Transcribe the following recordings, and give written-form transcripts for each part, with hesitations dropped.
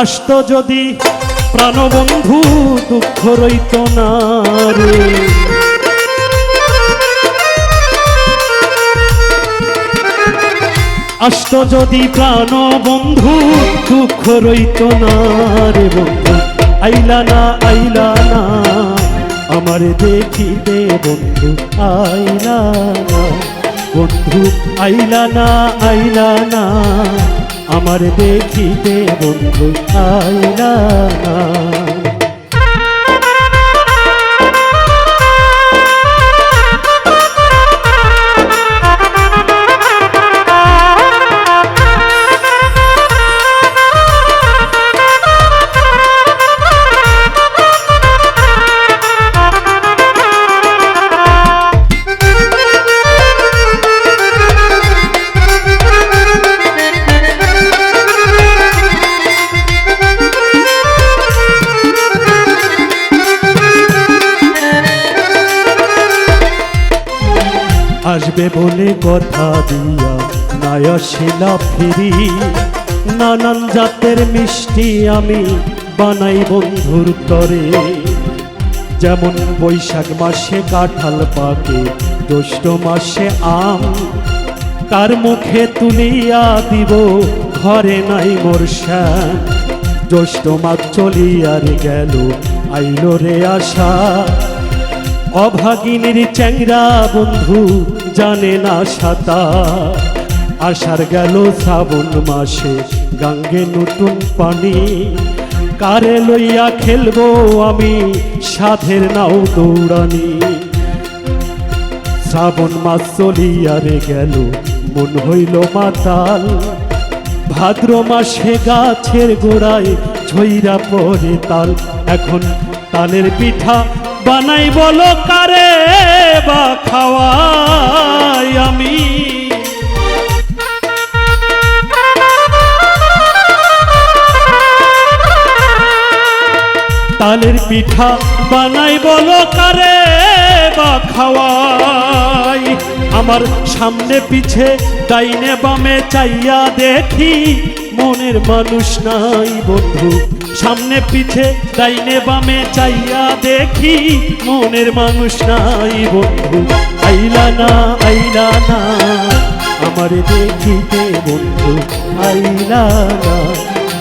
আসত যদি প্রাণবন্ধু দুঃখ রইত না রে। আসত যদি প্রাণবন্ধু দুঃখ রইত না রে বন্ধু। আইলা না আইলা না আমার দেখিতে বন্ধু, আইলা না বন্ধু, আইলা না আইলা না আমার দেখিতে বন্ধু, আইলা না। আসবে বলে কথা দিয়া নাই আসিলা ফিরি, নানান জাতের মিষ্টি আমি বানাই বন্ধুর তরে। যেমন বৈশাখ মাসে কাঁঠাল পাকে, জ্যৈষ্ঠ মাসে আম, কার মুখে তুলিয়া দিব ঘরে নাই মোর শ্যাম। জ্যৈষ্ঠ মাস চলিয়া রে গেল, আইলো রে আশা, অভাগিনীর চ্যাংরা বন্ধু জানে না সাঁতার। আষাঢ় গেল শ্রাবণ মাসে গাঙ্গে নতুন পানি, কারে লইয়া খেলবো আমি সাধের নাও দৌড়ানি। শ্রাবণ মাস চলিয়া রে গেল, মন হইল মাতাল, ভাদ্র মাসে গাছের গোড়ায় ঝইরা পড়ে তাল। এখন তালের পিঠা বানাই বলো কারে বা খাওয়াই আমি। তালের পিঠা বানাই বলো কারে বা খাওয়াই। আমার সামনে পিছে ডাইনে বামে চাইয়া দেখি, মনের মানুষ নাই বন্ধু। সামনে পিছে ডাইনে বামে চাইয়া দেখি, মনের মানুষ নাই বন্ধু। আইলা না আইলা না আমার দেখিতে বন্ধু, আইলা না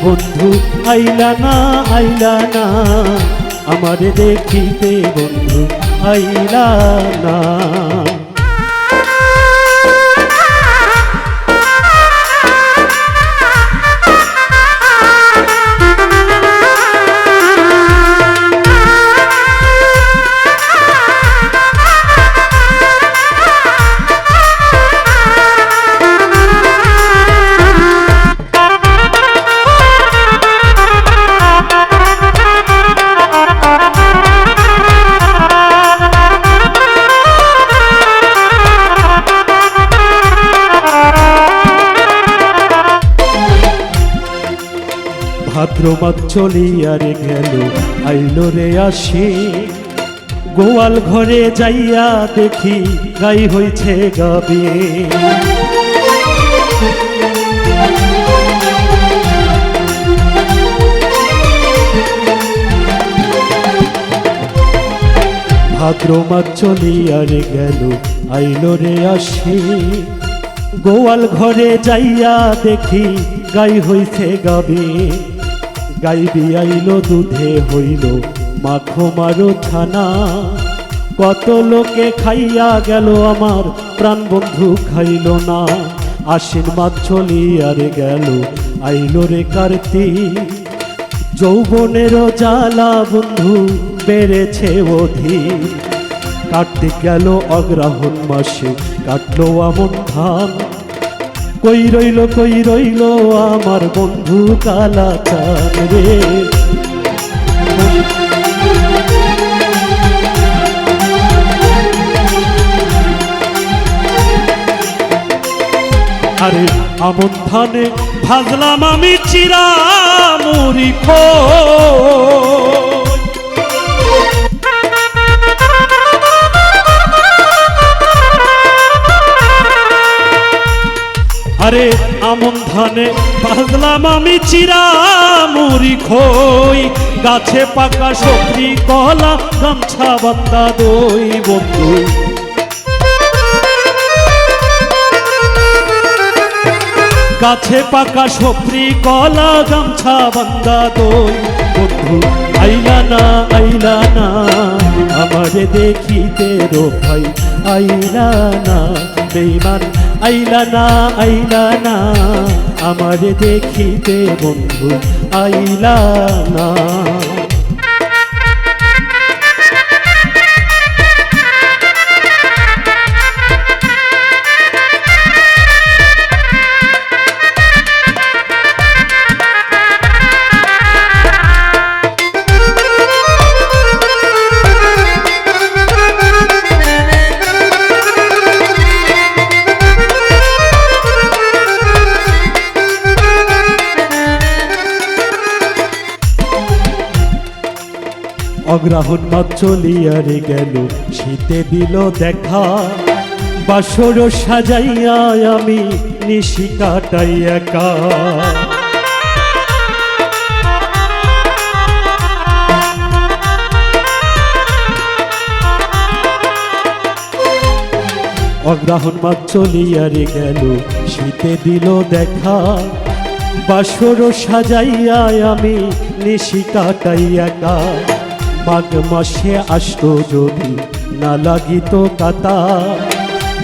বন্ধু, আইলা না আইলা না আমার দেখিতে বন্ধু, আইলা না। ভাদ্র মাস চলিয়া রে গেল, আইলো রে আসি, গোয়াল ঘরে যাইয়া দেখি গাই হইছে গাবে। ভাদ্র মাস চলিয়া রে গেল, আইলো রে আসি, গোয়াল ঘরে যাইয়া দেখি গাই হইছে গাবে। গাই বিয়াইলো দুধে হইল মাখো মারো ছানা, কত লোকে খাইয়া গেল আমার প্রাণ বন্ধু খাইল না। আশ্বিন মাস চলিয়া রে গেল, আইলো রে কার্তিক, যৌবনেরও জ্বালা বন্ধু বেড়েছে অধিক। কার্তিক গেল অগ্রহায়ণ মাসে, কাটলো আমন ধান, কই রইল আমার বন্ধু কালাচান রে। আরে আমন ধানে ভাজলাম আমি চিরা মুড়ি খো, আরে আমন ধানে বাজলাম আমি চিরা মুড়ি খই, গাছে পাকা সবজি কলা গামছা বান্দা দই বন্ধু। গাছে পাকা সবজি কলা গামছা বান্দা দই বন্ধু। আইলা না আমারে দেখিতে রো ভাই, আইলা না বেঈমান, আইলা না আমারে দেখিতে বন্ধু, আইলা না। অগ্রহণ মাস চলিয়া রে গেল, শীতে দিল দেখা, বাসর সাজাইয়া আমি নিশি কাটাই একা। অগ্রহণ মাস চলিয়া রে গেল, শীতে দিল দেখা, বাসর সাজাইয়া আমি নিশি কাটাই একা। মাঘ মাসে আসতো যদি না লাগিত কাতা,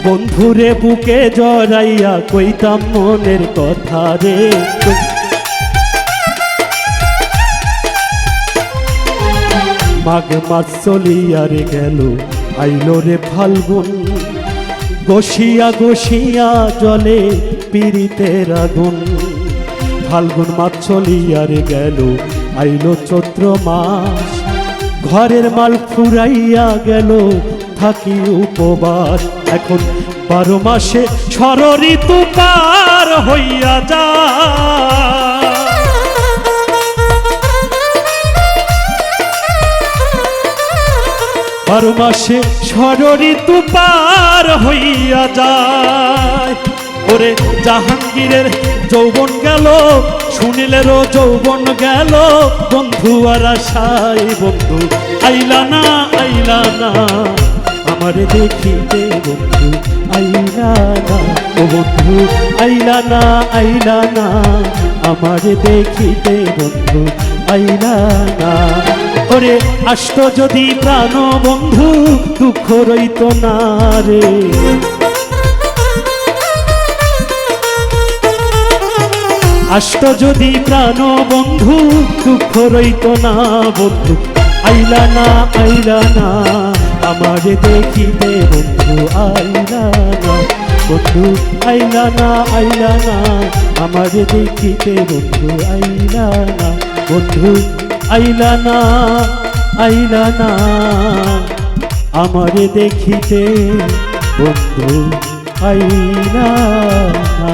বন্ধুরে বুকে জড়াইয়া কইতাম মনের কথা রে। মাঘ মাস চলিয়া রে গেল, আইলো রে ফাল্গুন, গসিয়া জলে পীড়িতের আগুন। ফাল্গুন মাস চলিয়া রে গেল, আইলো চৈত্র মাস, ঘরের মাল ফুরাইয়া গেল থাকি উপবাস। এখন 12 মাসে ষড় ঋতু পার হইয়া যায়, 12 মাসে ষড় ঋতু পার হইয়া যায়। ওরে জাহাঙ্গীরের যৌবন গেল, সুনীলেরও যৌবন গেল বন্ধু, আর আশাই বন্ধু আইলা না আমারে দেখিতে বন্ধু, আইলা না ও বন্ধু, আইলা না আমারে দেখিতে বন্ধু, আইলা না। ওরে আসতো যদি প্রাণ বন্ধু, দুঃখ রইত না রে। আসতো যদি প্রাণ বন্ধু, দুঃখ রইত না বন্ধু, আইলা না আমারে দেখিতে বন্ধু, আইলা না বন্ধু, আইলা না আমারে দেখিতে বন্ধু, আইলা না বন্ধু, আইলা না আমারে দেখিতে বন্ধু, আইলা না।